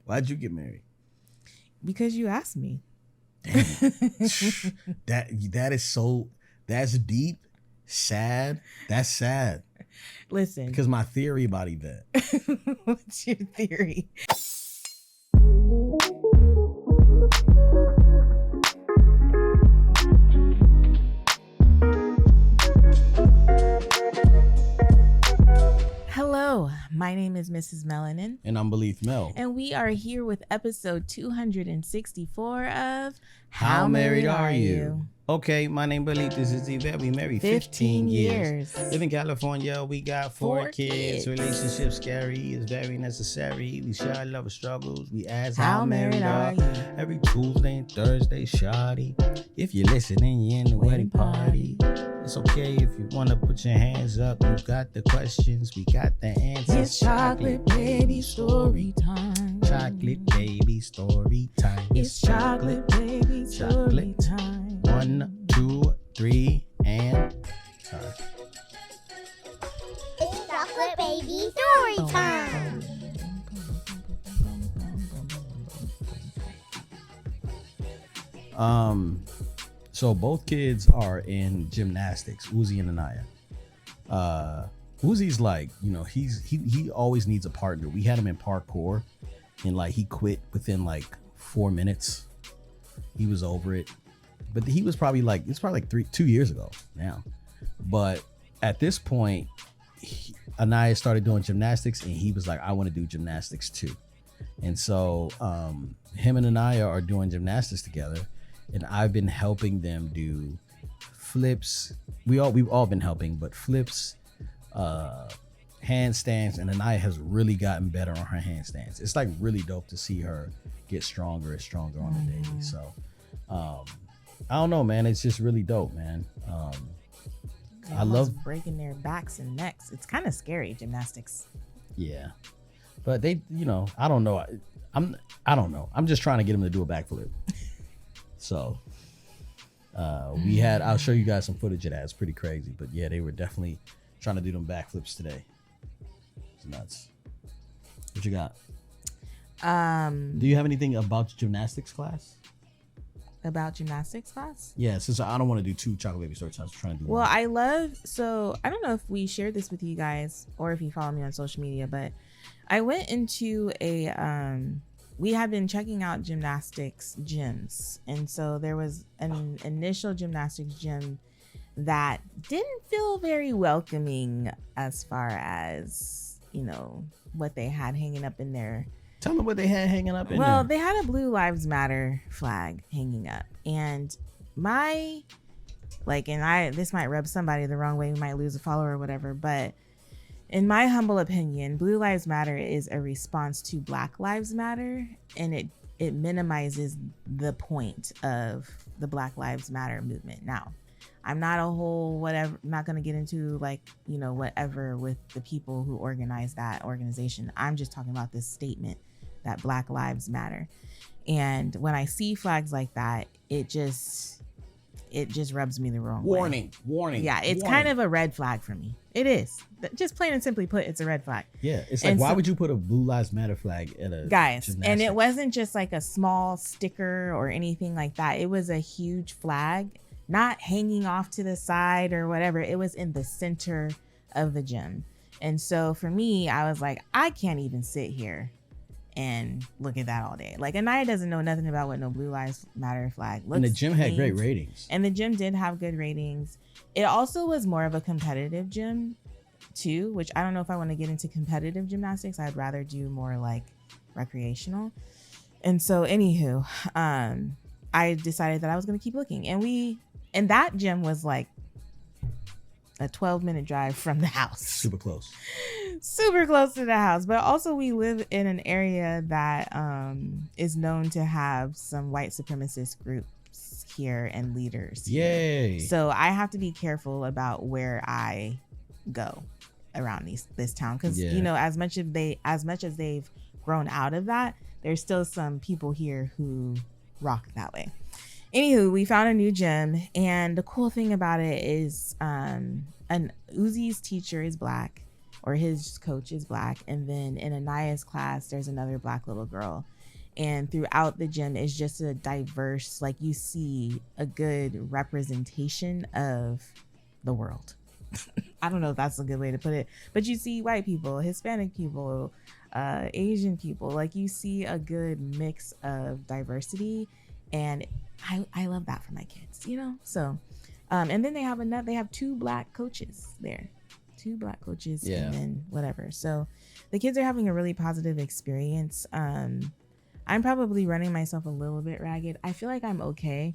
Why'd you get married? Because you asked me. Damn. That's deep, sad. That's sad. Listen. Because my theory about Yvette. What's your theory? Hello, my name is Mrs. Melanin. And I'm Belief Mel. And we are here with episode 264 of How Married Are You? Okay, my name Belief. This is Yvette. We married 15 years. Live in California. We got four kids. Relationship scary is very necessary. We share love and struggles. We ask how married are you? Every Tuesday and Thursday, shoddy. If you're listening, you're in the wedding party. It's okay if you want to put your hands up. You got the questions. We got the answers. It's chocolate baby story time. Chocolate baby story time. It's chocolate baby story time. 1, 2, 3, and sorry. It's chocolate baby story time. So both kids are in gymnastics, Uzi and Anaya. Uzi's like, you know, he always needs a partner. We had him in parkour and like he quit within like 4 minutes. He was over it. But he was probably like, it's probably like 2 years ago now. But at this point, Anaya started doing gymnastics and he was like, I want to do gymnastics too. And so him and Anaya are doing gymnastics together. And I've been helping them do flips. We've all been helping, but flips, handstands, and Anaya has really gotten better on her handstands. It's like really dope to see her get stronger and stronger on the daily. So I don't know, man. It's just really dope, man. I love breaking their backs and necks. It's kind of scary, gymnastics. Yeah, but they, you know, I don't know. I don't know. I'm just trying to get them to do a backflip. So I'll show you guys some footage of that. It's pretty crazy, but yeah, they were definitely trying to do them backflips today. It's nuts. What you got? Do you have anything about gymnastics class? About gymnastics class? Yeah, since I don't want to do 2 chocolate baby story times, I'm trying to do well, one. So I don't know if we shared this with you guys or if you follow me on social media, but I went into we had been checking out gymnastics gyms. And so there was an initial gymnastics gym that didn't feel very welcoming as far as, you know, what they had hanging up in there. Tell me what they had hanging up in there. Well, they had a Blue Lives Matter flag hanging up. And this might rub somebody the wrong way. We might lose a follower or whatever. But in my humble opinion, Blue Lives Matter is a response to Black Lives Matter. And it minimizes the point of the Black Lives Matter movement. Now, I'm not I'm not going to get into whatever with the people who organize that organization. I'm just talking about this statement that Black Lives Matter. And when I see flags like that, it just rubs me the wrong way. Warning. Yeah, it's kind of a red flag for me. It is. Just plain and simply put, it's a red flag. Yeah, it's like, why would you put a Blue Lives Matter flag at a gymnastics? And it wasn't just like a small sticker or anything like that. It was a huge flag, not hanging off to the side or whatever. It was in the center of the gym. And so for me, I was like, I can't even sit here and look at that all day. Like, Anaya doesn't know nothing about what no Blue Lives Matter flag looks like. And the gym had great ratings. And the gym did have good ratings. It also was more of a competitive gym too, which I don't know if I want to get into competitive gymnastics. I'd rather do more like recreational. And so anywho, I decided that I was going to keep looking. And that gym was like a 12-minute drive from the house. Super close to the house. But also we live in an area that is known to have some white supremacist groups here and leaders here. Yay. So I have to be careful about where I go around this town. Because, you know, as much as they've grown out of that, there's still some people here who rock that way. Anywho, we found a new gym, and the cool thing about it is Uzi's teacher is Black, or his coach is Black, and then in Anaya's class there's another Black little girl. And throughout the gym is just a diverse, like you see a good representation of the world. I don't know if that's a good way to put it, but you see white people, Hispanic people, Asian people, like you see a good mix of diversity. And I love that for my kids, you know? So, and then they have 2 black coaches there, 2 black coaches, and then whatever. So the kids are having a really positive experience. I'm probably running myself a little bit ragged. I feel like I'm okay,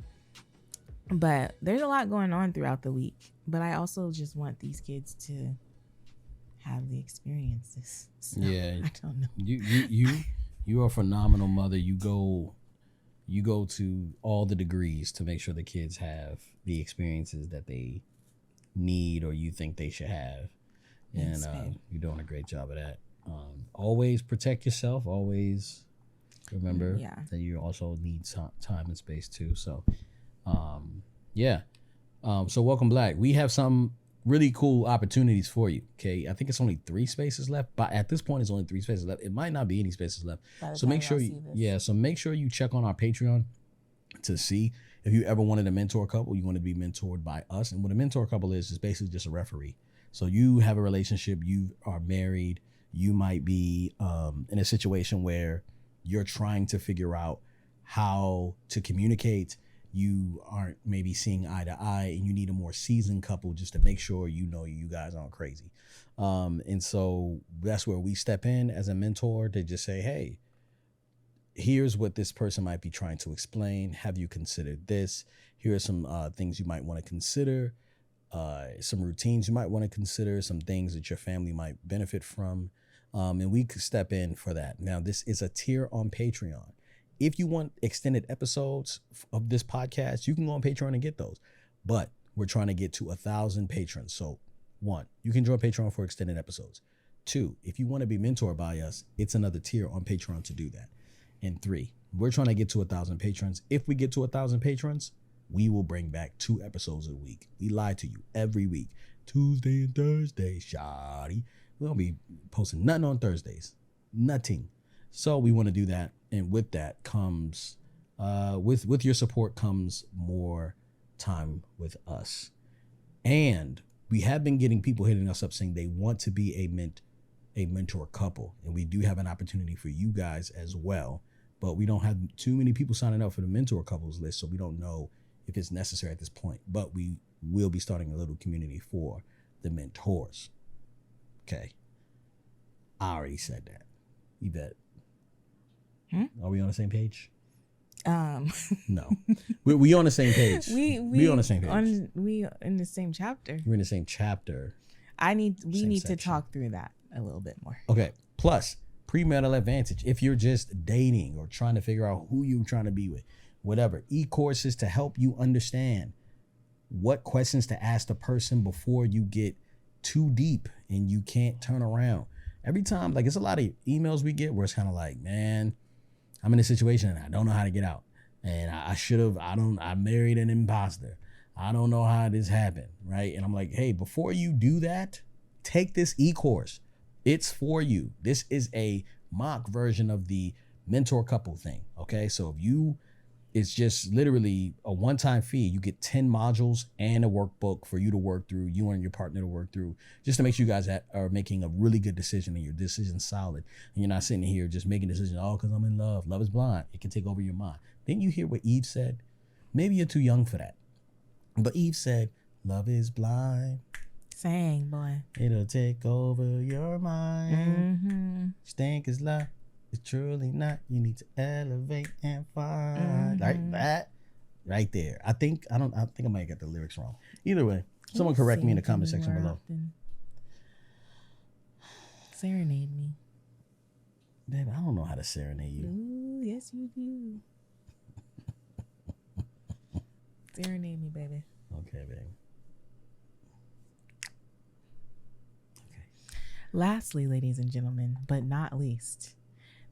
but there's a lot going on throughout the week. But I also just want these kids to have the experiences. So, I don't know. You are a phenomenal mother. You go to all the degrees to make sure the kids have the experiences that they need or you think they should have. Thanks, And you're doing a great job of that. Always protect yourself. Always remember that you also need time and space too. So, so welcome Black. We have some really cool opportunities for you. Okay. I think it's only 3 spaces left, but at this point it's only 3 spaces left. It might not be any spaces left. So make sure you check on our Patreon to see if you ever wanted a mentor couple, you want to be mentored by us. And what a mentor couple is basically just a referee. So you have a relationship, you are married, you might be in a situation where you're trying to figure out how to communicate. You aren't maybe seeing eye to eye and you need a more seasoned couple just to make sure you guys aren't crazy. And so that's where we step in as a mentor to just say, hey, here's what this person might be trying to explain. Have you considered this? Here are some things you might want to consider, some routines you might want to consider, some things that your family might benefit from. And we could step in for that. Now, this is a tier on Patreon. If you want extended episodes of this podcast, you can go on Patreon and get those. But we're trying to get to 1,000 patrons. So 1, you can join Patreon for extended episodes. 2, if you want to be mentored by us, it's another tier on Patreon to do that. And 3, we're trying to get to 1,000 patrons. If we get to 1,000 patrons, we will bring back 2 episodes a week. We lie to you every week. Tuesday and Thursday, shoddy. We don't be posting nothing on Thursdays. Nothing. So we want to do that. And with that comes, with your support comes more time with us. And we have been getting people hitting us up saying they want to be a mentor couple. And we do have an opportunity for you guys as well. But we don't have too many people signing up for the mentor couples list. So we don't know if it's necessary at this point. But we will be starting a little community for the mentors. Okay. I already said that. You bet. Are we on the same page? No. We on the same page. We on the same page. We in the same chapter. We're in the same chapter. We need to talk through that a little bit more. Okay. Plus, premarital advantage. If you're just dating or trying to figure out who you're trying to be with, whatever, e-courses to help you understand what questions to ask the person before you get too deep and you can't turn around. Every time, like, it's a lot of emails we get where it's kind of like, man, I'm in a situation and I don't know how to get out. And I married an imposter. I don't know how this happened, right? And I'm like, hey, before you do that, take this e-course. It's for you. This is a mock version of the mentor couple thing, okay? So it's just literally a one-time fee. You get 10 modules and a workbook for you to work through, you and your partner to work through, just to make sure you guys are making a really good decision and your decision's solid. And you're not sitting here just making decisions, because I'm in love. Love is blind. It can take over your mind. Didn't you hear what Eve said? Maybe you're too young for that. But Eve said, love is blind. Sang, boy. It'll take over your mind. Mm-hmm. Stink is love. It's truly not. You need to elevate and find. Like that, right there. I think I might get the lyrics wrong. Either way, someone correct me in the comment section below. Serenade me, babe. I don't know how to serenade you. Ooh, yes, you do. Serenade me, baby. Okay, babe. Okay. Lastly, ladies and gentlemen, but not least,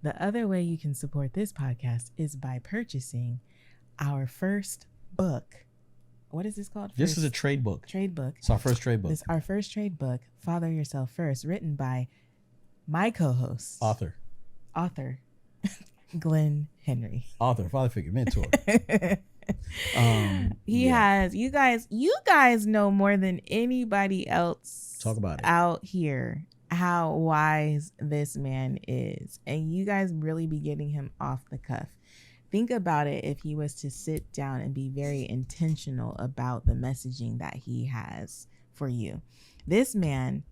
the other way you can support this podcast is by purchasing our first book. What is this called? This is a trade book. Trade book. It's our first trade book. It's our first trade book, Father Yourself First, written by my co-host. Author. Glenn Henry. Author, father figure, mentor. He has, you guys know more than anybody else. Talk about it. Out here how wise this man is, and you guys really be getting him off the cuff. Think about it if he was to sit down and be very intentional about the messaging that he has for you. This man,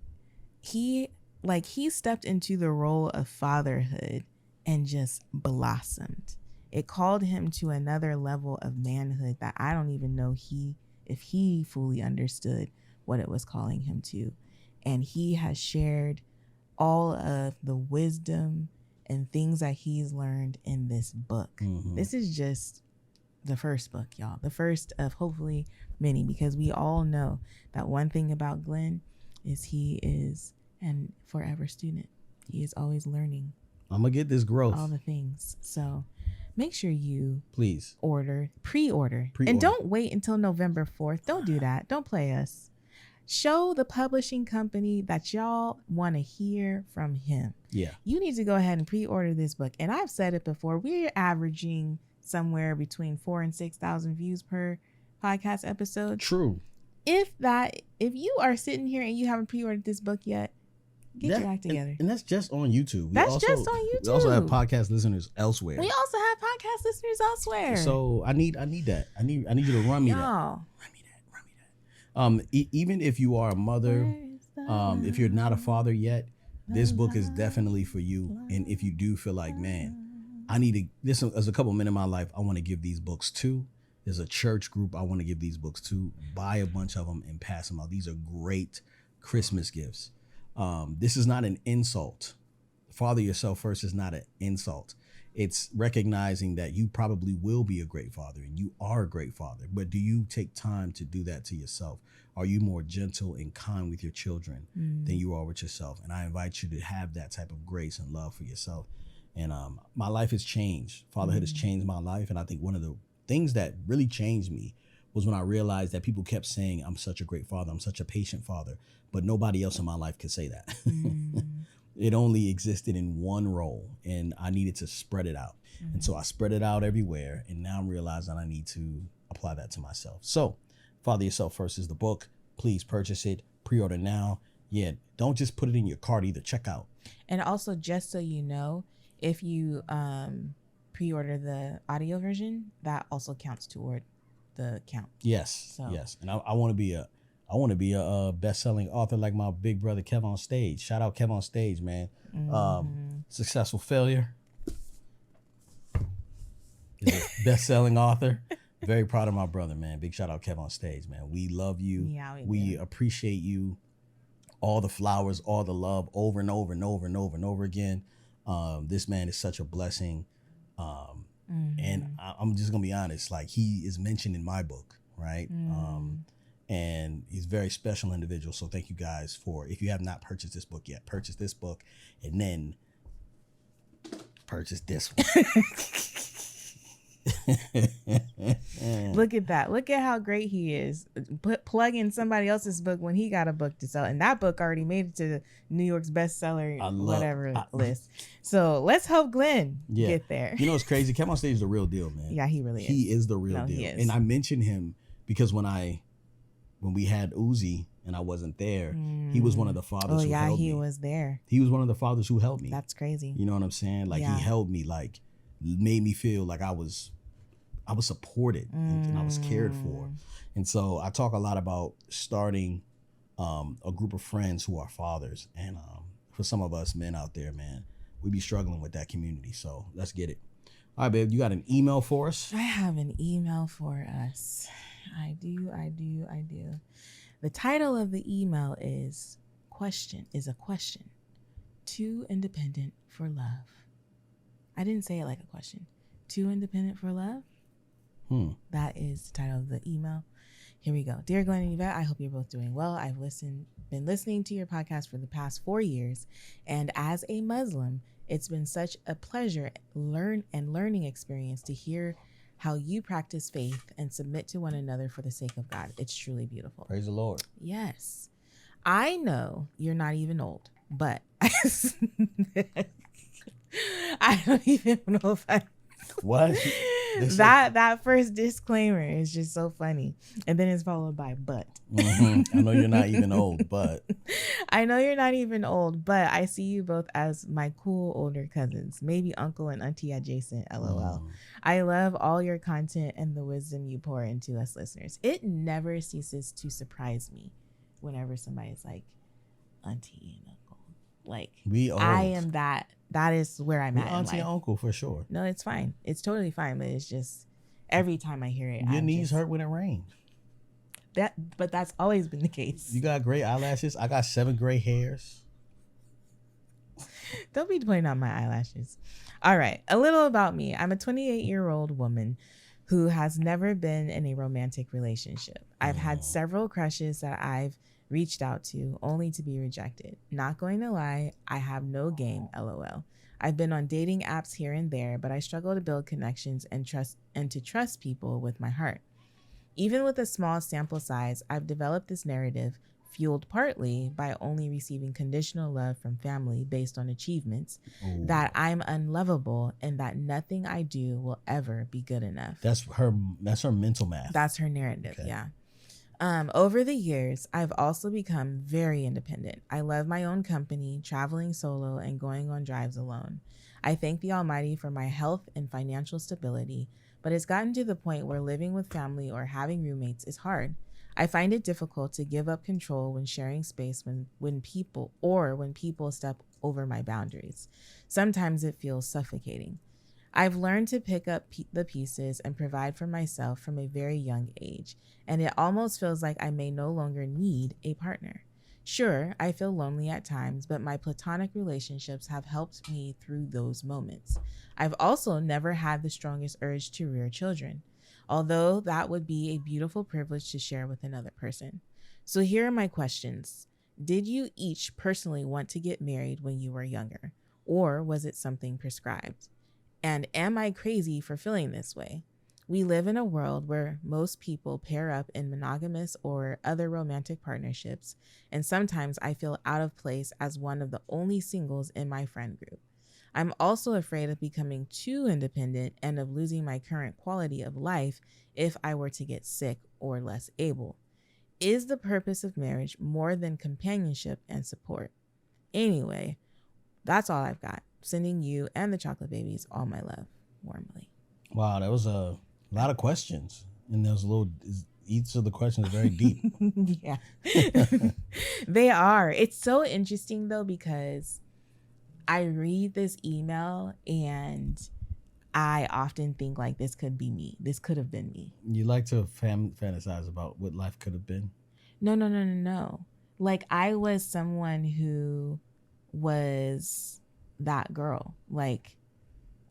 he stepped into the role of fatherhood and just blossomed. It called him to another level of manhood that I don't even know if he fully understood what it was calling him to. And he has shared all of the wisdom and things that he's learned in this book. Mm-hmm. This is just the first book, y'all. The first of hopefully many, because we all know that one thing about Glenn is he is an forever student. He is always learning. I'm going to get this growth. All the things. So make sure you please pre-order. And don't wait until November 4th. Don't do that. Don't play us. Show the publishing company that y'all want to hear from him. Yeah. You need to go ahead and pre-order this book. And I've said it before, we're averaging somewhere between 4,000 and 6,000 views per podcast episode. True. If you are sitting here and you haven't pre-ordered this book yet, get your act together. And that's just on YouTube. Just on YouTube. We also have podcast listeners elsewhere. We also have podcast listeners elsewhere. So I need that. I need you to run me that. Run me that. Even if you are a mother, if you're not a father yet, this book is definitely for you. And if you do feel like, man, there's a couple men in my life I want to give these books to. There's a church group I want to give these books to. Buy a bunch of them and pass them out. These are great Christmas gifts. This is not an insult. Father yourself first is not an insult. It's recognizing that you probably will be a great father and you are a great father. But do you take time to do that to yourself? Are you more gentle and kind with your children than you are with yourself? And I invite you to have that type of grace and love for yourself. And my life has changed. Fatherhood has changed my life. And I think one of the things that really changed me was when I realized that people kept saying, I'm such a great father. I'm such a patient father. But nobody else in my life could say that. It only existed in one role, and I needed to spread it out. And so I spread it out everywhere. And now I'm realizing I need to apply that to myself. So Father Yourself First is the book. Please purchase it. Pre-order now. Yeah, don't just put it in your cart either. Check out. And also, just so you know, if you pre-order the audio version, that also counts toward the count. Yes. So. Yes. And I want to be a best-selling author like my big brother Kev on Stage. Shout out Kev on Stage, man. Successful failure. Best-selling author. Very proud of my brother, man. Big shout out Kev on Stage, man. We love you. Yeah, we appreciate you. All the flowers, all the love, over and over and over and over and over again. This man is such a blessing. And I'm just gonna be honest, like he is mentioned in my book, right? And he's a very special individual. So thank you guys if you have not purchased this book yet, purchase this book and then purchase this one. Look at that. Look at how great he is. Plug in somebody else's book when he got a book to sell. And that book already made it to New York's bestseller list. So let's hope Glenn get there. You know, it's crazy. Kev on Stage is the real deal, man. Yeah, he really is. He is the real deal. And I mentioned him because when we had Uzi and I wasn't there, he was one of the fathers who held me. he was there. He was one of the fathers who helped me. That's crazy. You know what I'm saying? Like he held me, like made me feel like I was supported and I was cared for. And so I talk a lot about starting a group of friends who are fathers. And for some of us men out there, man, we be struggling with that community. So let's get it. All right, babe, you got an email for us? I have an email for us. I do. The title of the email is a question. Too independent for love. I didn't say it like a question. Too independent for love? That is the title of the email. Here we go. Dear Glenn and Yvette, I hope you're both doing well. I've been listening to your podcast for the past 4 years, and as a Muslim, it's been such a pleasure learning experience to hear how you practice faith and submit to one another for the sake of God. It's truly beautiful. Praise the Lord. Yes. I know you're not even old, but I don't even know if I. What? That first disclaimer is just so funny, and then it's followed by but. I know you're not even old, but I know you're not even old, but I see you both as my cool older cousins, maybe uncle and auntie adjacent. LOL. I love all your content and the wisdom you pour into us listeners. It never ceases to surprise me whenever somebody's like auntie and uncle. Like we old. I am that. That is where I'm we at. Auntie and uncle for sure. No, it's fine. It's totally fine, but it's just every time I hear it, your knees hurt when it rains. But that's always been the case. You got gray eyelashes. I got 7 gray hairs. Don't be pointing out my eyelashes. All right, a little about me. I'm a 28-year-old woman who has never been in a romantic relationship. I've had several crushes that I've reached out to only to be rejected. Not going to lie, I have no game, LOL. I've been on dating apps here and there, but I struggle to build connections and to trust people with my heart. Even with a small sample size, I've developed this narrative fueled partly by only receiving conditional love from family based on achievements, that I'm unlovable and that nothing I do will ever be good enough. That's her mental math. That's her narrative, okay. Yeah. Over the years, I've also become very independent. I love my own company, traveling solo, and going on drives alone. I thank the Almighty for my health and financial stability, but it's gotten to the point where living with family or having roommates is hard. I find it difficult to give up control when sharing space when people step over my boundaries. Sometimes it feels suffocating. I've learned to pick up the pieces and provide for myself from a very young age, and it almost feels like I may no longer need a partner. Sure, I feel lonely at times, but my platonic relationships have helped me through those moments. I've also never had the strongest urge to rear children, although that would be a beautiful privilege to share with another person. So here are my questions. Did you each personally want to get married when you were younger, or was it something prescribed? And am I crazy for feeling this way? We live in a world where most people pair up in monogamous or other romantic partnerships, and sometimes I feel out of place as one of the only singles in my friend group. I'm also afraid of becoming too independent and of losing my current quality of life if I were to get sick or less able. Is the purpose of marriage more than companionship and support? Anyway, that's all I've got. Sending you and the chocolate babies all my love, warmly. Wow, that was a lot of questions, and there was each of the questions is very deep. Yeah, they are. It's so interesting though, because I read this email and I often think like, this could be me. This could have been me. You like to fantasize about what life could have been? No. Like, I was someone who was that girl. Like,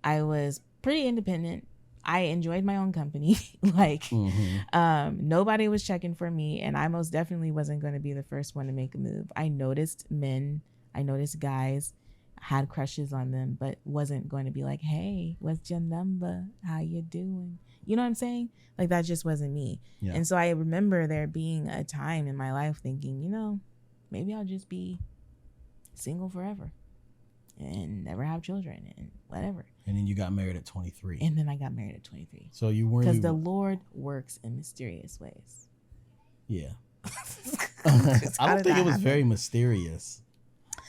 I was pretty independent. I enjoyed my own company. Like, nobody was checking for me, and I most definitely wasn't going to be the first one to make a move. I noticed guys, had crushes on them, but wasn't going to be like, hey, what's your number? How you doing? You know what I'm saying? Like, that just wasn't me. Yeah. And so I remember there being a time in my life thinking, maybe I'll just be single forever and never have children and whatever. And then you got married at 23. And then I got married at 23. So you weren't... Because the Lord works in mysterious ways. Yeah. I don't think it was very mysterious.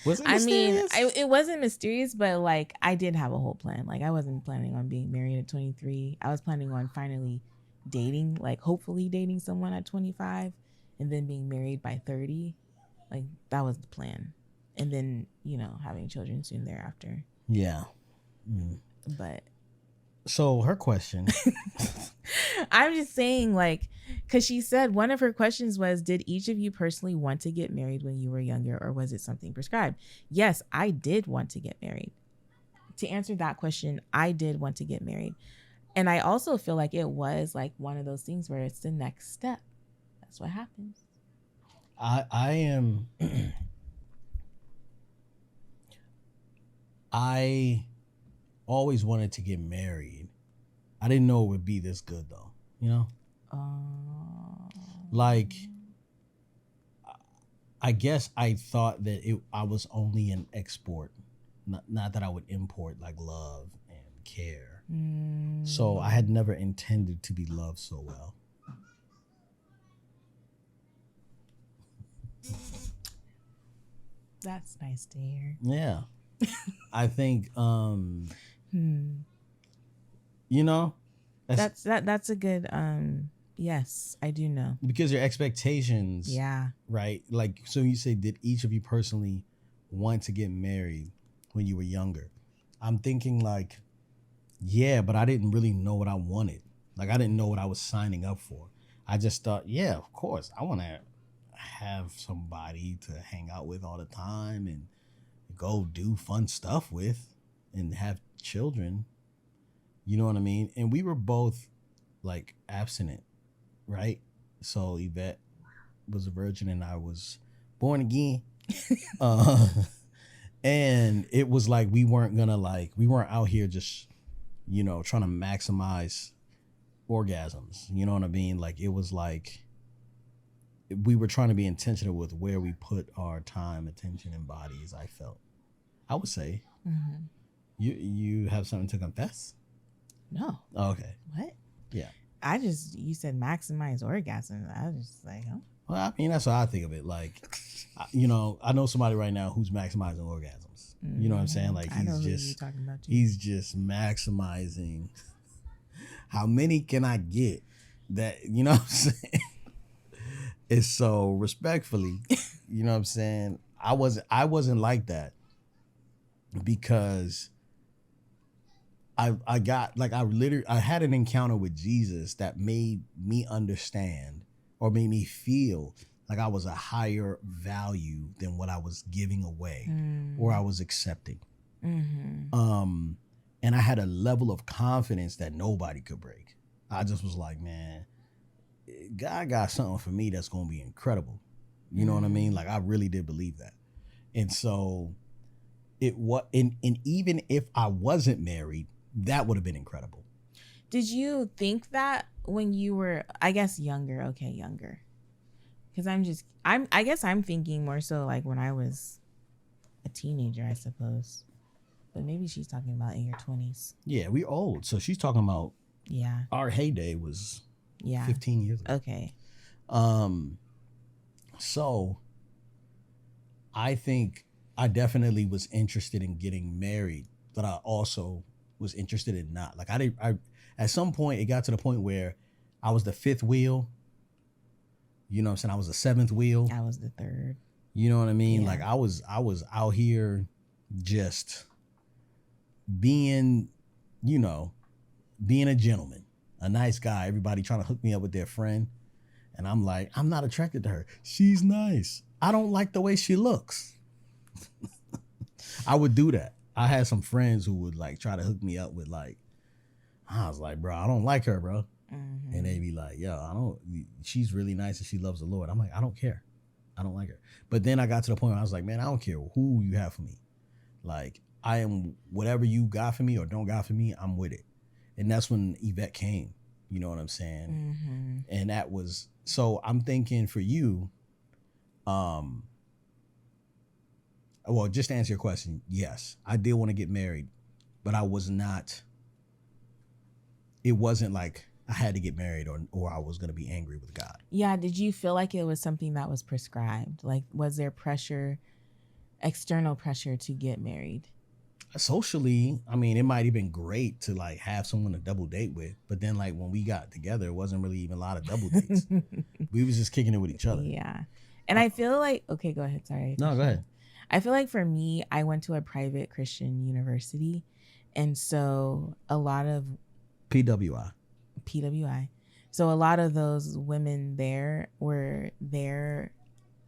Was it mysterious? I mean, it wasn't mysterious, but like, I did have a whole plan. Like, I wasn't planning on being married at 23. I was planning on finally dating, like hopefully dating someone at 25 and then being married by 30. Like, that was the plan. And then, having children soon thereafter. Yeah. But. So her question. I'm just saying, like, because she said one of her questions was, did each of you personally want to get married when you were younger, or was it something prescribed? Yes, I did want to get married. To answer that question, I did want to get married. And I also feel like it was like one of those things where it's the next step. That's what happens. I am... I always wanted to get married. I didn't know it would be this good though, Like, I guess I thought that I was only an export, not that I would import like love and care. So I had never intended to be loved so well. That's nice to hear. Yeah. I think you know, That's a good yes, I do know. because your expectations, Yeah. right? Like, so you say, did each of you personally want to get married when you were younger? I'm thinking like, yeah, but I didn't really know what I wanted. Like, I didn't know what I was signing up for. I just thought, yeah, of course, I want to have somebody to hang out with all the time and go do fun stuff with and have children. You know what I mean? And we were both like abstinent, right? So Yvette was a virgin and I was born again. And it was like we weren't out here just, you know, trying to maximize orgasms. You know what I mean? Like, it was like we were trying to be intentional with where we put our time, attention, and bodies, I felt. I would say. Mm-hmm. You have something to confess? No. Oh, okay. What? Yeah. You said maximize orgasm. I was just like, oh. Well, I mean, that's how I think of it. Like, you know, I know somebody right now who's maximizing orgasms. You know what I'm saying? Like, I know who you're talking about too. He's just maximizing. How many can I get? That, you know what I'm saying? It's so respectfully, you know what I'm saying? I wasn't like that because I had an encounter with Jesus that made me understand or made me feel like I was a higher value than what I was giving away or I was accepting. Mm-hmm. And I had a level of confidence that nobody could break. I just was like, man, God got something for me that's going to be incredible. You know what I mean? Like, I really did believe that. And so and even if I wasn't married, that would have been incredible. Did you think that when you were, I guess, younger? Okay, younger. Because I guess I'm thinking more so like when I was a teenager, I suppose. But maybe she's talking about in your 20s. Yeah, we're old. So she's talking about our heyday was 15 years ago. Okay. So I think I definitely was interested in getting married, but I also was interested in not. Like, I at some point it got to the point where I was the fifth wheel. You know what I'm saying? I was the seventh wheel. I was the third. You know what I mean? Yeah. Like, I was out here just being, you know, being a gentleman, a nice guy, everybody trying to hook me up with their friend. And I'm like, I'm not attracted to her. She's nice. I don't like the way she looks. I would do that. I had some friends who would like try to hook me up with like, I was like, bro, I don't like her, bro. Mm-hmm. And they'd be like, yo, she's really nice and she loves the Lord. I'm like, I don't care. I don't like her. But then I got to the point where I was like, man, I don't care who you have for me. Like, I am whatever you got for me or don't got for me, I'm with it. And that's when Yvette came. You know what I'm saying? Mm-hmm. And that was, so I'm thinking for you, well, just to answer your question, yes, I did want to get married, but I was not, it wasn't like I had to get married or I was going to be angry with God. Yeah. Did you feel like it was something that was prescribed? Like, was there pressure, external pressure to get married? Socially, I mean, it might have been great to like have someone to double date with, but then like when we got together, it wasn't really even a lot of double dates. We was just kicking it with each other. Yeah. And I feel like, okay, go ahead. Sorry. No, go ahead. I feel like for me, I went to a private Christian university. And so a lot of PWI. So a lot of those women there were there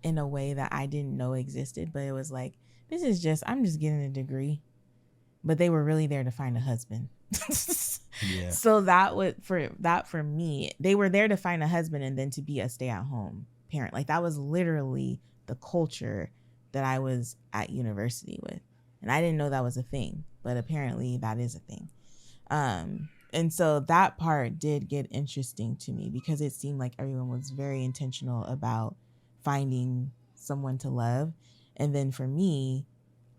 in a way that I didn't know existed, but it was like, I'm just getting a degree. But they were really there to find a husband. Yeah. So for me, they were there to find a husband and then to be a stay-at-home parent. Like, that was literally the culture that I was at university with. And I didn't know that was a thing, but apparently that is a thing. And so that part did get interesting to me because it seemed like everyone was very intentional about finding someone to love. And then for me,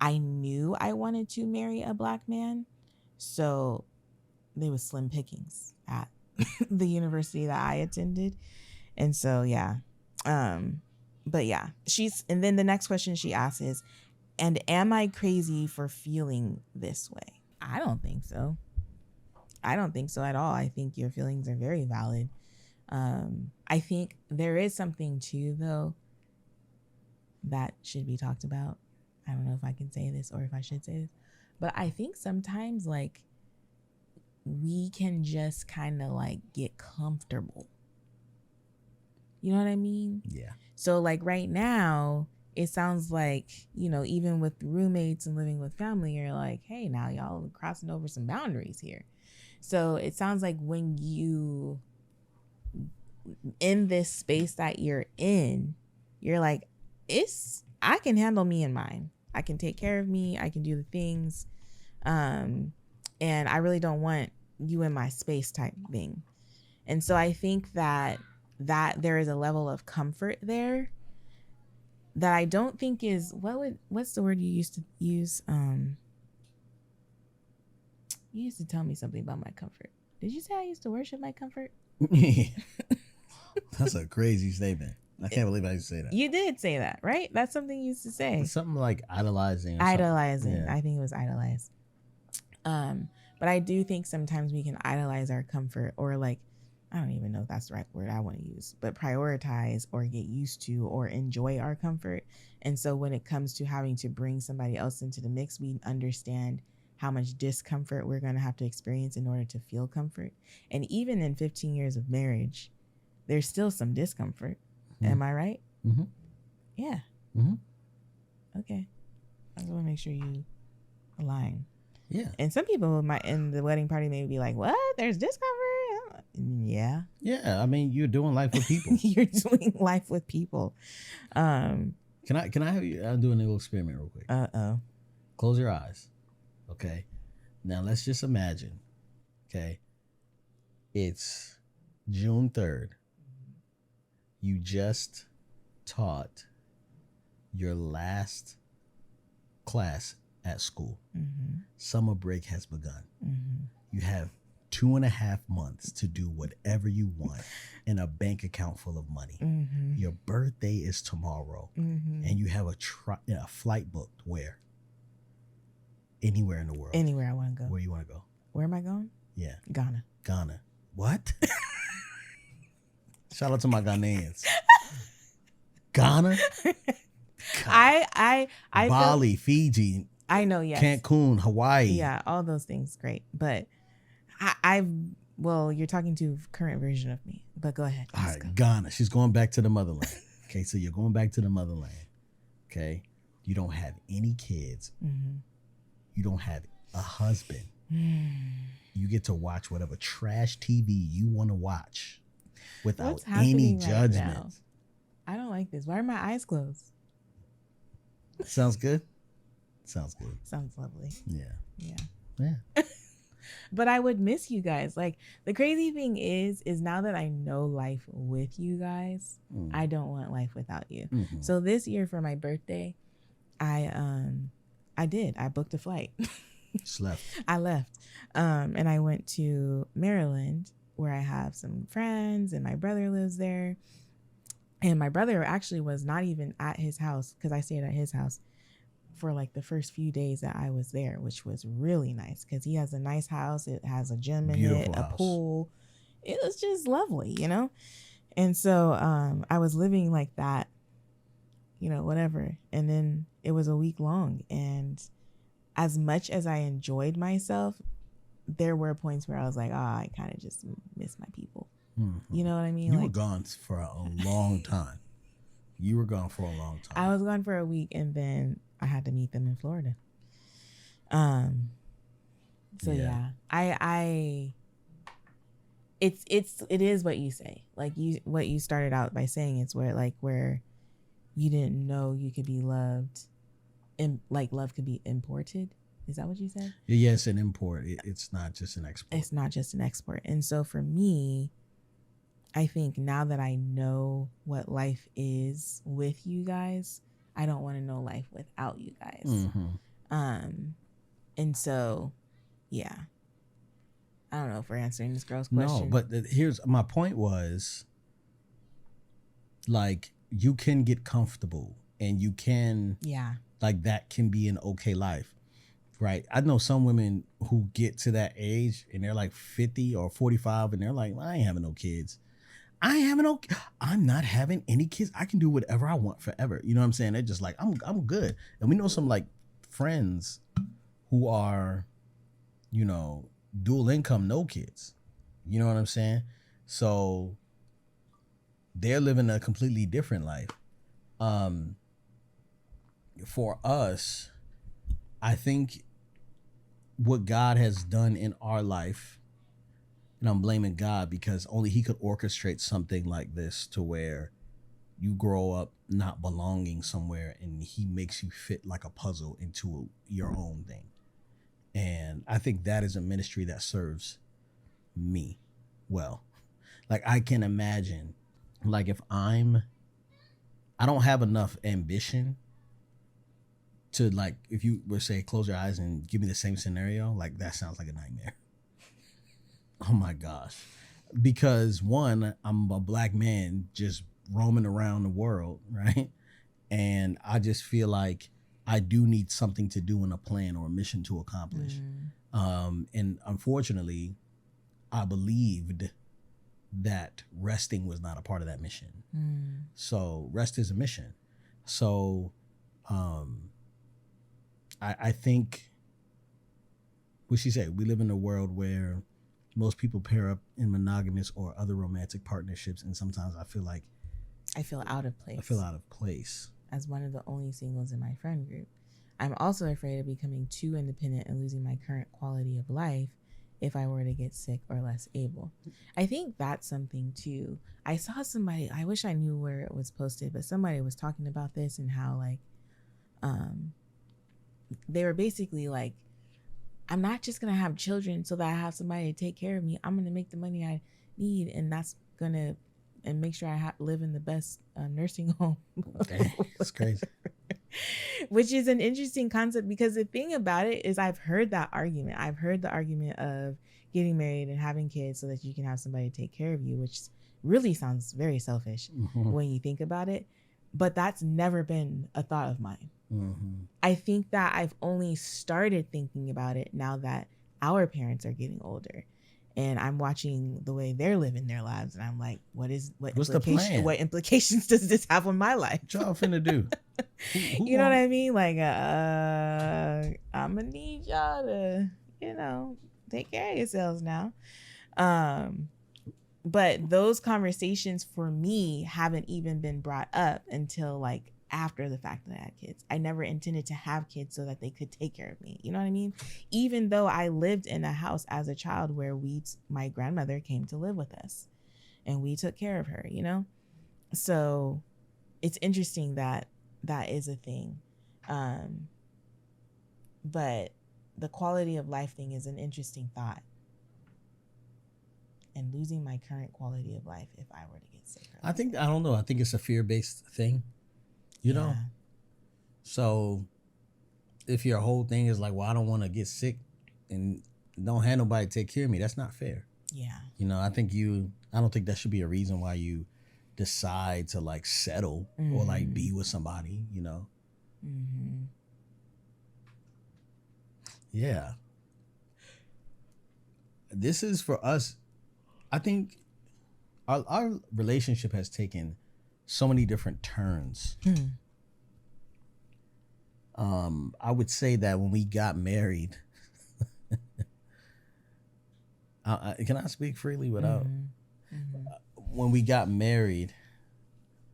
I knew I wanted to marry a Black man. So there was slim pickings at the university that I attended. And so, yeah. But yeah, and then the next question she asks is, and am I crazy for feeling this way? I don't think so. I don't think so at all. I think your feelings are very valid. I think there is something too, though, that should be talked about. I don't know if I can say this or if I should say this, but I think sometimes like we can just kind of like get comfortable. You know what I mean? Yeah. So like right now, it sounds like, you know, even with roommates and living with family, you're like, hey, now y'all are crossing over some boundaries here. So it sounds like when you, in this space that you're in, you're like, I can handle me and mine. I can take care of me. I can do the things. And I really don't want you in my space type thing. And so I think that there is a level of comfort there that I don't think is, what's the word you used to use? You used to tell me something about my comfort. Did you say I used to worship my comfort? That's a crazy statement. I can't believe I used to say that. You did say that, right? That's something you used to say. It's something like idolizing. Idolizing. Yeah. I think it was idolize. But I do think sometimes we can idolize our comfort, or like, I don't even know if that's the right word I want to use, but prioritize or get used to or enjoy our comfort. And so when it comes to having to bring somebody else into the mix, we understand how much discomfort we're going to have to experience in order to feel comfort. And even in 15 years of marriage, there's still some discomfort. Mm-hmm. Am I right? Mm-hmm. Yeah. Mm-hmm. Okay. I just want to make sure you align. Yeah. And some people in the wedding party may be like, what? There's discomfort? Yeah. Yeah. I mean, you're doing life with people. You're doing life with people. Can I have you? I'll do a little experiment real quick. Uh-oh. Close your eyes. Okay. Now let's just imagine. Okay. It's June 3rd. You just taught your last class at school. Mm-hmm. Summer break has begun. Mm-hmm. You have 2.5 months to do whatever you want in a bank account full of money. Mm-hmm. Your birthday is tomorrow. Mm-hmm. And you have a flight booked where? Anywhere in the world. Anywhere I want to go. Where you want to go? Where am I going? Yeah. Ghana. What? Shout out to my Ghanaians. Ghana? I Bali, Fiji. I know, yes. Cancun, Hawaii. Yeah, all those things, great. But well, you're talking to current version of me. But go ahead. All right, Ghana. She's going back to the motherland. Okay, so you're going back to the motherland. Okay, you don't have any kids. Mm-hmm. You don't have a husband. You get to watch whatever trash TV you want to watch without any judgment. Right, I don't like this. Why are my eyes closed? Sounds good. Sounds good. Sounds lovely. Yeah. But I would miss you guys. Like, the crazy thing is now that I know life with you guys, I don't want life without you. Mm-hmm. So this year for my birthday, I booked a flight. I left. And I went to Maryland, where I have some friends and my brother lives there. And my brother actually was not even at his house, because I stayed at his house for like the first few days that I was there, which was really nice because he has a nice house. It has a gym in it, a pool. It was just lovely, you know? And so I was living like that, you know, whatever. And then it was a week long. And as much as I enjoyed myself, there were points where I was like, I kind of just miss my people. Mm-hmm. You know what I mean? You were gone for a long time. I was gone for a week, and then I had to meet them in Florida. So yeah. It is what you say. Like what you started out by saying, it's where you didn't know you could be loved, and like love could be imported. Is that what you said? Yes, an import. It's not just an export. It's not just an export. And so for me, I think now that I know what life is with you guys, I don't want to know life without you guys. Mm-hmm. And so, yeah. I don't know if we're answering this girl's No, question. but here's my point was, like, you can get comfortable and you can, yeah. like, that can be an okay life, right? I know some women who get to that age and they're like 50 or 45 and they're like, I ain't having no kids. I'm not having any kids. I can do whatever I want forever. You know what I'm saying? They're just like, I'm good. And we know some like friends who are, you know, dual income, no kids. You know what I'm saying? So they're living a completely different life. For us, I think what God has done in our life, and I'm blaming God because only he could orchestrate something like this to where you grow up not belonging somewhere and he makes you fit like a puzzle into your own thing. And I think that is a ministry that serves me well. Like, I can imagine, like, if I don't have enough ambition to, like, if you were say close your eyes and give me the same scenario, like, that sounds like a nightmare. Oh my gosh. Because one, I'm a black man just roaming around the world, right? And I just feel like I do need something to do and a plan or a mission to accomplish. And unfortunately, I believed that resting was not a part of that mission. So rest is a mission. So I think what she said, we live in a world where most people pair up in monogamous or other romantic partnerships, and sometimes I feel out of place. As one of the only singles in my friend group. I'm also afraid of becoming too independent and losing my current quality of life if I were to get sick or less able. I think that's something too. I saw somebody, I wish I knew where it was posted, but somebody was talking about this and how, like, they were basically like, I'm not just going to have children so that I have somebody to take care of me. I'm going to make the money I need, and that's going to, and make sure I live in the best nursing home. Dang, that's crazy. Which is an interesting concept, because the thing about it is I've heard that argument. I've heard the argument of getting married and having kids so that you can have somebody to take care of you, which really sounds very selfish when you think about it. But that's never been a thought of mine. I think that I've only started thinking about it now that our parents are getting older. And I'm watching the way they're living their lives, and I'm like, what's the plan? What implications does this have on my life? What y'all finna do? You know what I mean? Like, I'm gonna need y'all to, you know, take care of yourselves now. But those conversations for me haven't even been brought up until like after the fact that I had kids. I never intended to have kids so that they could take care of me. You know what I mean? Even though I lived in a house as a child where my grandmother came to live with us and we took care of her, you know? So it's interesting that that is a thing. But the quality of life thing is an interesting thought. And losing my current quality of life if I were to get sick. I don't know. I think it's a fear-based thing. You know? So if your whole thing is like, well, I don't want to get sick and don't have nobody take care of me, that's not fair. Yeah. You know, I don't think that should be a reason why you decide to like settle or like be with somebody, you know? Yeah. This is for us. I think our relationship has taken so many different turns. I would say that when we got married, can I speak freely without? When we got married,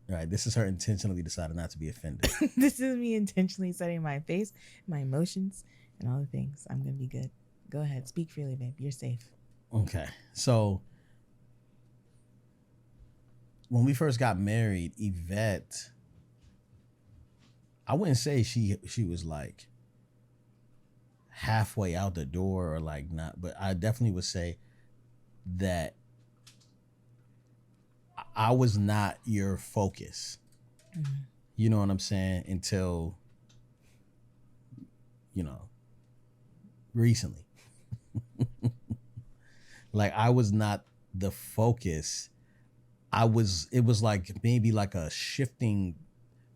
right? This is her intentionally decided not to be offended. This is me intentionally setting my face, my emotions, and all the things. I'm gonna be good. Go ahead, speak freely, babe. You're safe. Okay, so when we first got married, Yvette, I wouldn't say she was like halfway out the door or like not, but I definitely would say that I was not your focus. You know what I'm saying? Until, recently. Like I was not the focus. It was like maybe like a shifting,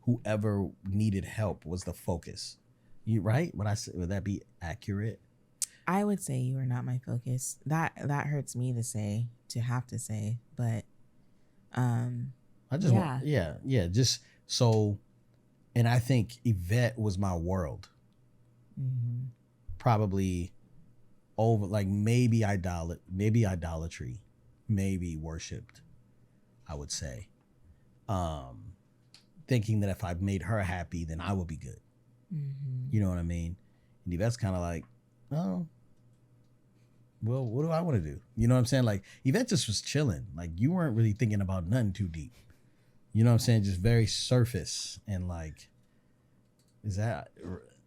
whoever needed help was the focus. You right? Would that be accurate? I would say you are not my focus. That hurts me to have to say, but I just want, just so, and I think Yvette was my world. Mm-hmm. Probably over, like maybe idolatry, maybe worshipped, I would say. Thinking that if I made her happy, then I would be good. Mm-hmm. You know what I mean? And Yvette's kind of like, oh, well, what do I want to do? You know what I'm saying? Like Yvette just was chilling. Like you weren't really thinking about nothing too deep. You know what I'm saying? Just very surface and like, is that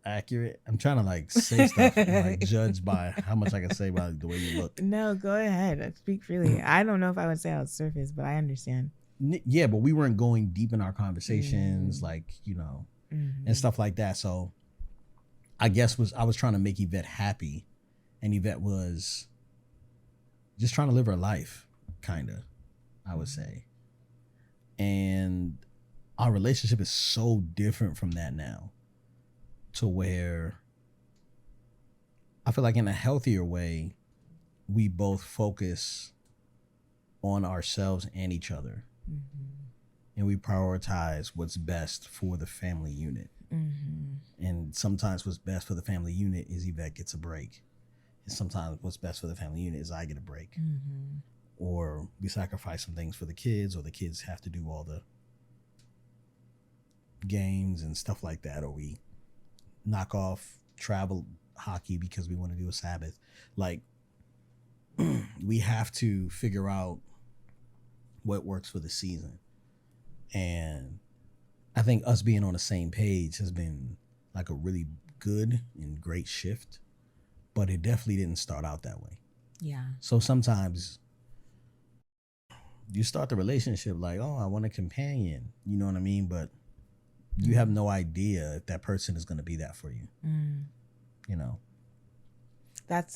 accurate? I'm trying to like say stuff and like judge by how much I can say about the way you look. No, go ahead. Speak freely. I don't know if I would say I was surface, but I understand. Yeah, but we weren't going deep in our conversations, like, Mm-hmm. and stuff like that. So I guess I was trying to make Yvette happy, and Yvette was just trying to live her life, kind of, I would say. And our relationship is so different from that now, to where I feel like in a healthier way, we both focus on ourselves and each other. Mm-hmm. And we prioritize what's best for the family unit. Mm-hmm. And sometimes what's best for the family unit is Yvette gets a break. And sometimes what's best for the family unit is I get a break. Mm-hmm. Or we sacrifice some things for the kids, or the kids have to do all the games and stuff like that, or we knock off travel hockey because we want to do a Sabbath. Like, we have to figure out what works for the season. And I think us being on the same page has been like a really good and great shift, but it definitely didn't start out that way. Yeah. So sometimes you start the relationship like, oh, I want a companion, you know what I mean? But you have no idea if that person is going to be that for you. You know? That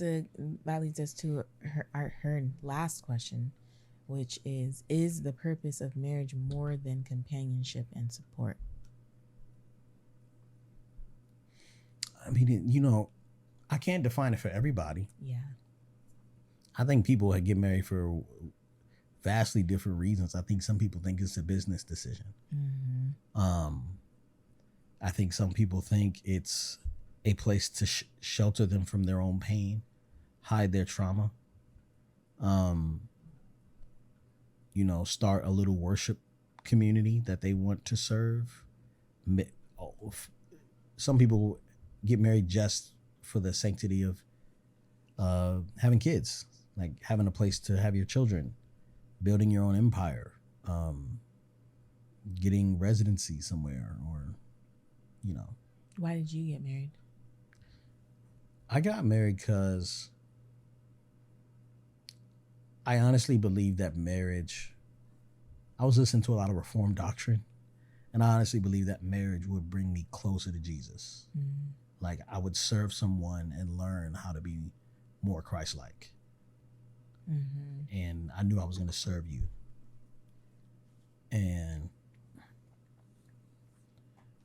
leads us to her last question, which is the purpose of marriage more than companionship and support? I mean, I can't define it for everybody. Yeah. I think people get married for vastly different reasons. I think some people think it's a business decision. Mm-hmm. I think some people think it's a place to shelter them from their own pain, hide their trauma. Start a little worship community that they want to serve. Some people get married just for the sanctity of having kids, like having a place to have your children, building your own empire, getting residency somewhere, or, Why did you get married? I got married because I honestly believe that marriage, I was listening to a lot of Reformed doctrine, and I honestly believe that marriage would bring me closer to Jesus. Mm-hmm. Like I would serve someone and learn how to be more Christ-like. Mm-hmm. And I knew I was going to serve you. And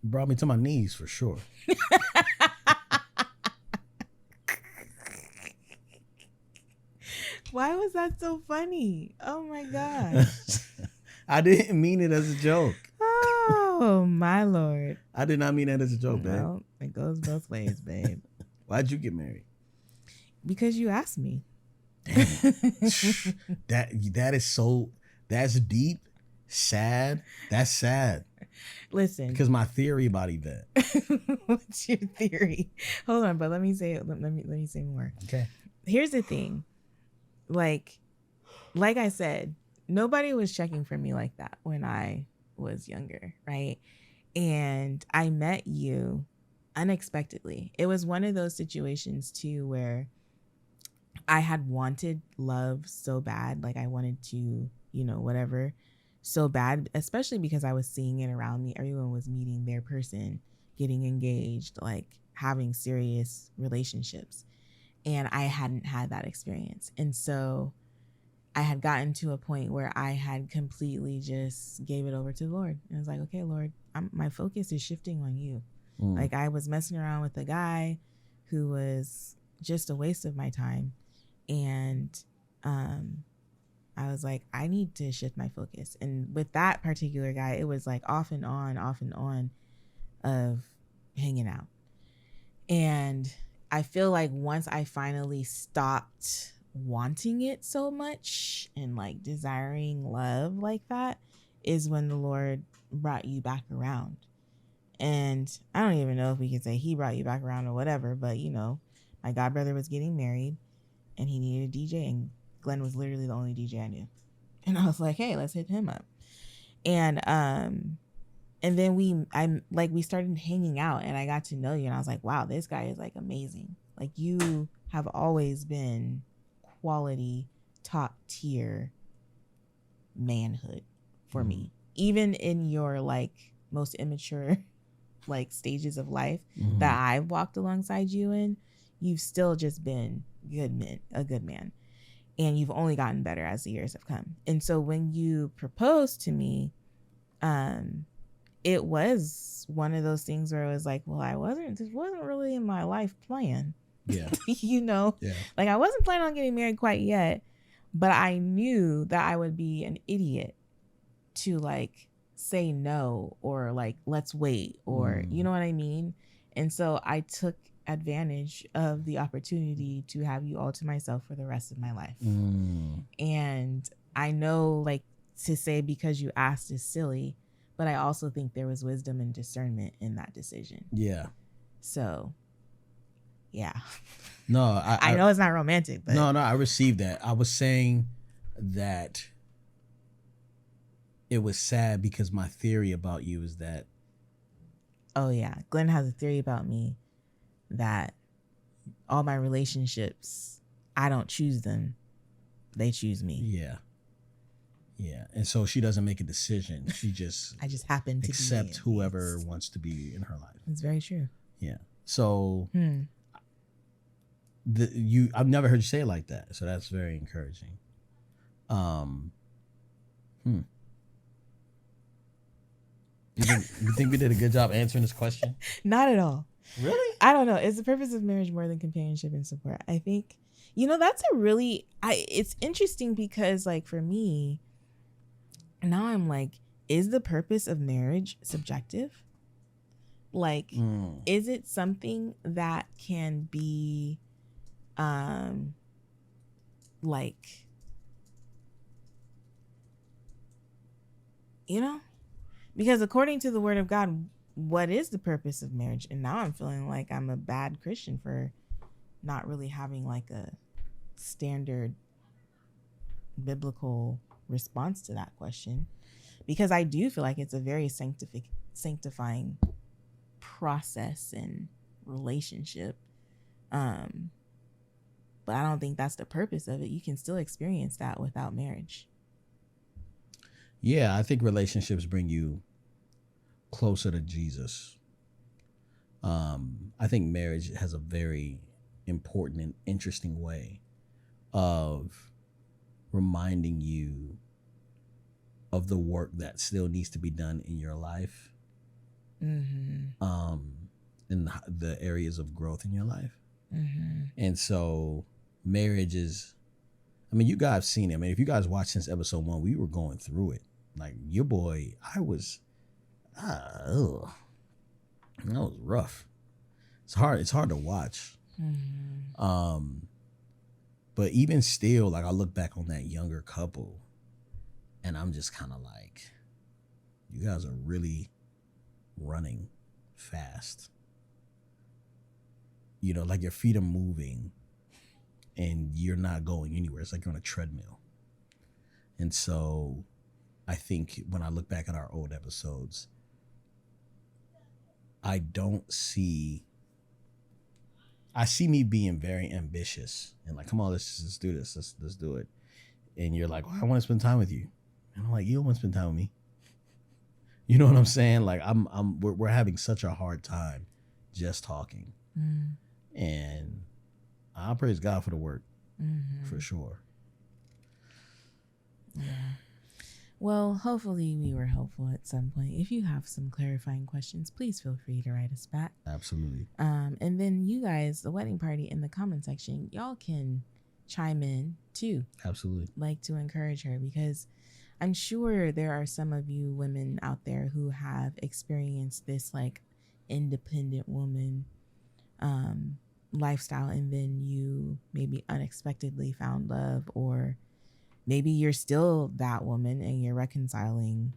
it brought me to my knees for sure. Why was that so funny? Oh my God. I didn't mean it as a joke. Oh my Lord. I did not mean that as a joke, babe. Well, it goes both ways, babe. Why'd you get married? Because you asked me. Damn it. That's deep, sad. That's sad. Listen. Because my theory about Yvette. What's your theory? Hold on, but let me say more. Okay. Here's the thing. Like I said, nobody was checking for me like that when I was younger, right? And I met you unexpectedly. It was one of those situations too where I had wanted love so bad, like I wanted to, whatever, so bad, especially because I was seeing it around me. Everyone was meeting their person, getting engaged, like having serious relationships. And I hadn't had that experience. And so I had gotten to a point where I had completely just gave it over to the Lord. And I was like, okay, Lord, my focus is shifting on you. Like I was messing around with a guy who was just a waste of my time. And I was like, I need to shift my focus. And with that particular guy, it was like off and on of hanging out. And I feel like once I finally stopped wanting it so much and like desiring love like that is when the Lord brought you back around. And I don't even know if we can say he brought you back around or whatever, but you know, my godbrother was getting married and he needed a DJ, and Glenn was literally the only DJ I knew. And I was like, hey, let's hit him up. And then we started hanging out and I got to know you and I was like, wow, this guy is like amazing. Like you have always been quality, top tier manhood for me. Even in your like most immature like stages of life that I've walked alongside you in, you've still just been a good man. And you've only gotten better as the years have come. And so when you proposed to me, it was one of those things where it was like, well, this wasn't really in my life plan. Yeah. You know, like I wasn't planning on getting married quite yet, but I knew that I would be an idiot to like say no or like, let's wait, or you know what I mean? And so I took advantage of the opportunity to have you all to myself for the rest of my life. And I know like to say because you asked is silly, but I also think there was wisdom and discernment in that decision. Yeah. So yeah. No, I know it's not romantic, but no, I received that. I was saying that it was sad because my theory about you is that. Oh yeah, Glenn has a theory about me that all my relationships, I don't choose them, they choose me. Yeah. Yeah. And so she doesn't make a decision. She just I just happen to accept whoever wants to be in her life. It's very true. Yeah. So I've never heard you say it like that. So that's very encouraging. You think we did a good job answering this question? Not at all. Really? I don't know. Is the purpose of marriage more than companionship and support? I think, you know, that's a really, it's interesting because like for me, now I'm like, is the purpose of marriage subjective? Like, is it something that can be, like, you know, because according to the word of God, what is the purpose of marriage? And now I'm feeling like I'm a bad Christian for not really having like a standard biblical response to that question, because I do feel like it's a very sanctifying process and relationship. But I don't think that's the purpose of it. You can still experience that without marriage. Yeah, I think relationships bring you closer to Jesus. I think marriage has a very important and interesting way of reminding you of the work that still needs to be done in your life, in the areas of growth in your life. And so marriage is, I mean, you guys have seen it. I mean, if you guys watched since episode 1, we were going through it. Like your boy, that was rough. It's hard to watch. But even still, like I look back on that younger couple and I'm just kind of like, you guys are really running fast. You know, like your feet are moving and you're not going anywhere. It's like you're on a treadmill. And so I think when I look back at our old episodes, I see me being very ambitious and like, come on, let's do this. Let's do it. And you're like, well, I want to spend time with you. And I'm like, you don't want to spend time with me. You know what I'm saying? Like we're having such a hard time just talking. And I praise God for the work, for sure. Yeah. Well, hopefully we were helpful at some point. If you have some clarifying questions, please feel free to write us back. Absolutely. And then you guys, the wedding party in the comment section, y'all can chime in too. Absolutely. Like to encourage her, because I'm sure there are some of you women out there who have experienced this like independent woman lifestyle, and then you maybe unexpectedly found love, or maybe you're still that woman and you're reconciling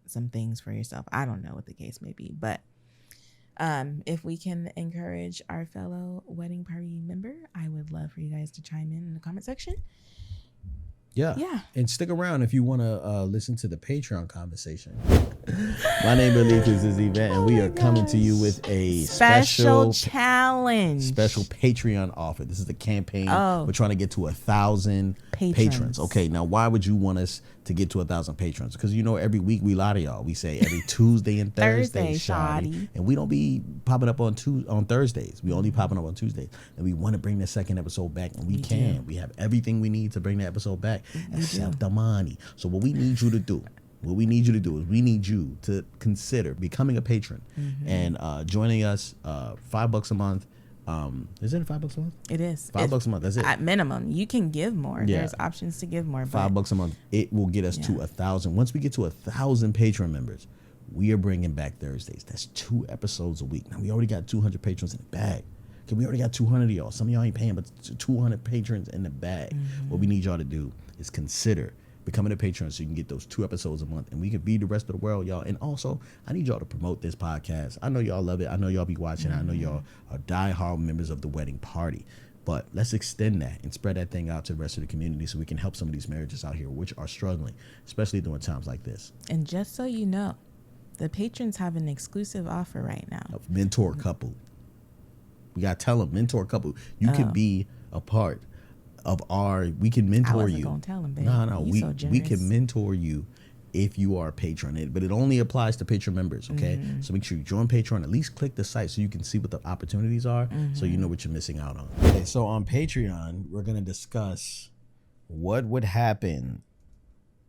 some things for yourself. I don't know what the case may be, but if we can encourage our fellow wedding party member, I would love for you guys to chime in the comment section. Yeah. And stick around if you want to listen to the Patreon conversation. My name is Yvette, and we are coming to you with a special challenge, special Patreon offer. This is the campaign. Oh. We're trying to get to 1,000 patrons. Okay, now why would you want us to get to 1,000 patrons? Because every week we lie to y'all. We say every Tuesday and Thursday, shoddy, and we don't be popping up on Thursdays. We only popping up on Tuesdays, and we want to bring the second episode back, and we can. Do. We have everything we need to bring the episode back, except the money. So what we need you to do. What we need you to do is we need you to consider becoming a patron and joining us. $5 a month. Is it $5 a month? It is. $5 a month. That's it. At minimum, you can give more. Yeah. There's options to give more. $5 a month. It will get us to 1,000. Once we get to 1,000 patron members, we are bringing back Thursdays. That's 2 episodes a week. Now we already got 200 patrons in the bag. Okay, we already got 200 of y'all. Some of y'all ain't paying, but 200 patrons in the bag. What we need y'all to do is consider becoming a patron so you can get those 2 episodes a month, and we can be the rest of the world, y'all. And also, I need y'all to promote this podcast. I know y'all love it. I know y'all be watching. I know y'all are diehard members of the wedding party. But let's extend that and spread that thing out to the rest of the community so we can help some of these marriages out here which are struggling, especially during times like this. And just so you know, the patrons have an exclusive offer right now. A mentor couple. We got to tell them, mentor couple. You can be a part of we can mentor you. Gonna tell him, babe. No, we so can mentor you if you are a patron, but it only applies to Patreon members. Okay, so make sure you join Patreon. At least click the site so you can see what the opportunities are, so you know what you're missing out on. Okay, so on Patreon, we're gonna discuss what would happen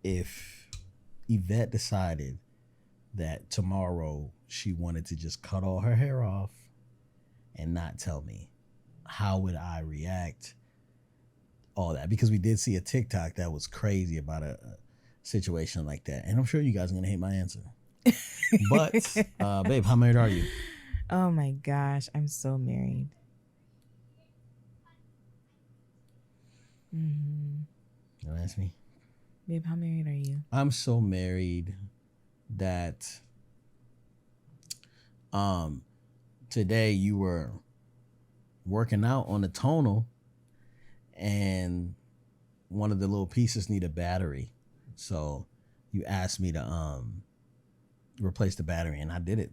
if Yvette decided that tomorrow she wanted to just cut all her hair off and not tell me. How would I react? All that, because we did see a TikTok that was crazy about a situation like that, and I'm sure you guys are gonna hate my answer. But babe, how married are you? Oh my gosh, I'm so married. Don't ask me. Babe, how married are you? I'm so married that today you were working out on the tonal, and one of the little pieces need a battery. So you asked me to replace the battery, and I did it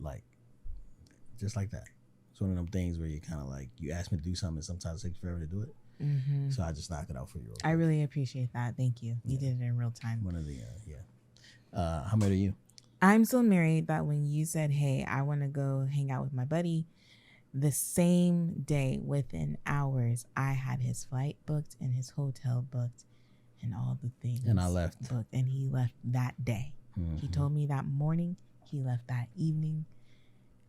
just like that. It's one of them things where you kind of you asked me to do something and sometimes it takes forever to do it. So I just knocked it out for you. I really appreciate that. Thank you. You did it in real time. One of the how married are you? I'm so married that when you said, hey, I want to go hang out with my buddy, the same day, within hours, I had his flight booked and his hotel booked and all the things. And I left. Booked, and he left that day. He told me that morning. He left that evening.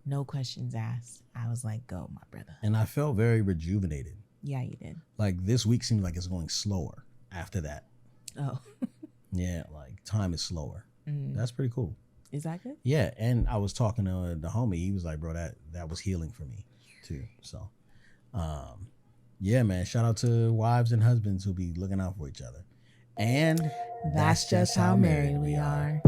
No questions asked. I was like, go, my brother. And I felt very rejuvenated. Yeah, you did. This week seems like it's going slower after that. Oh. Yeah, time is slower. That's pretty cool. Is that good? Yeah, and I was talking to the homie. He was like, bro, that was healing for me too. So, yeah, man, shout out to wives and husbands who be looking out for each other. And that's just how married we are.